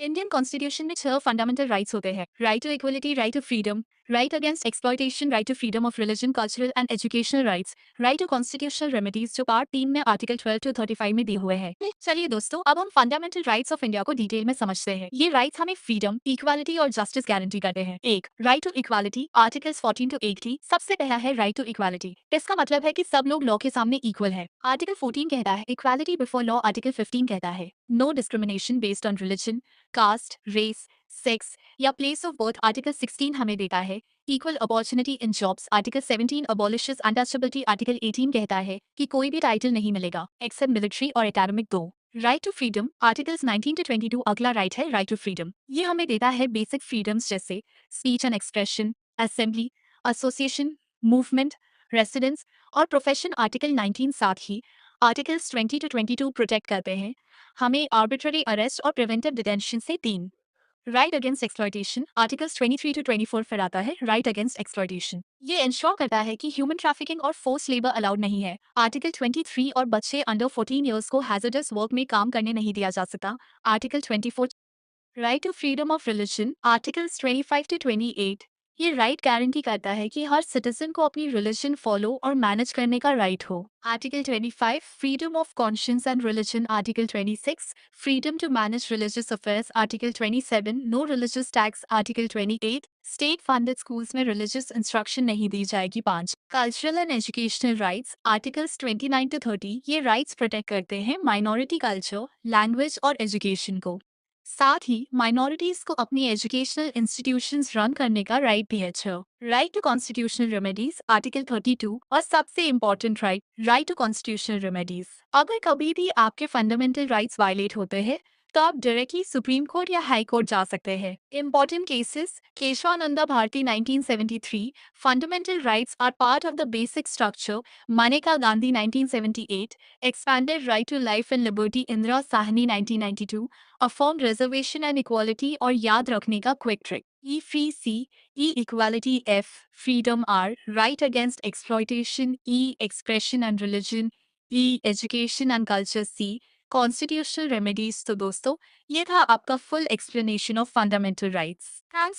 Indian constitution में 6 fundamental rights होते हैं। Right to equality, right to freedom, right against exploitation, right to freedom of religion, cultural and educational rights, right to constitutional remedies, जो part 3 में article 12 to 35 में दिए हुए हैं। चलिए दोस्तों, अब हम फंडामेंटल राइट्स ऑफ इंडिया को डिटेल में समझते हैं। ये राइट्स हमें फ्रीडम, इक्वालिटी और जस्टिस गारंटी करते हैं। एक, right to equality, articles 14 to 80। सबसे पहला है राइट टू इक्वालिटी। इसका मतलब है कि सब लोग लॉ के सामने इक्वल है। आर्टिकल 14 कहता है इक्वालिटी बिफोर लॉ। आर्टिकल 15 कहता है no discrimination based on religion, caste, race, sex या प्लेस ऑफ बर्थ। आर्टिकल 16 हमें देता है equal opportunity in jobs. Article 17 abolishes untouchability. Article 18 कहता है कि कोई भी टाइटल नहीं मिलेगा एक्सेप्ट मिलिट्री और एकेडमिक। दो, right to freedom, articles 19 to 22। अगला राइट है राइट टू फ्रीडम। ये हमें देता है बेसिक फ्रीडम्स जैसे speech and expression, assembly, association, movement, residence और प्रोफेशन। आर्टिकल 19 साथ ही आर्टिकल्स 20 टू 22 प्रोटेक्ट करते हैं हमें आर्बिट्ररी अरेस्ट और प्रिवेंटिव डिटेंशन से। तीन, right against exploitation. Articles 23 to 24 फिर आता है राइट अगेंस्ट एक्सप्लॉयटेशन। ये इंश्योर करता है कि ह्यूमन ट्रैफिकिंग और फोर्स लेबर अलाउड नहीं है। आर्टिकल 23 और बच्चे अंडर 14 ईयर्स को हैजर्डस वर्क में काम करने नहीं दिया जा सकता। Article 24, right to freedom of religion. Articles 25 to 28, ये राइट गारंटी करता है कि हर सिटीजन को अपनी रिलीजन फॉलो और मैनेज करने का राइट हो। Article 25, freedom of conscience and religion. Article 26, freedom to manage religious affairs. Article 27, no religious tax. Article 28, state funded schools में रिलीजियस इंस्ट्रक्शन नहीं दी जाएगी। पाँच, cultural and educational rights. Articles 29 to 30, ये राइट्स प्रोटेक्ट करते हैं minority culture, language और education को। साथ ही माइनॉरिटीज को अपनी एजुकेशनल इंस्टीट्यूशंस रन करने का राइट भी है। Right to constitutional remedies. Article 32 और सबसे important right, right to constitutional remedies. अगर कभी भी आपके फंडामेंटल राइट्स वायलेट होते हैं तो आप डायरेक्टली सुप्रीम कोर्ट या हाई कोर्ट जा सकते हैं। Important cases, Kesavananda Bharati 1973, fundamental rights are part of the basic structure. Maneka Gandhi 1978, expanded right to life and liberty. Indira Sawhney 1992, affirm reservation and equality. और याद रखने का quick trick, E free C, E equality F, freedom R, right against exploitation E, expression and religion E, education and culture C, constitutional remedies. तो दोस्तों, ये था आपका full explanation of fundamental rights. Thanks.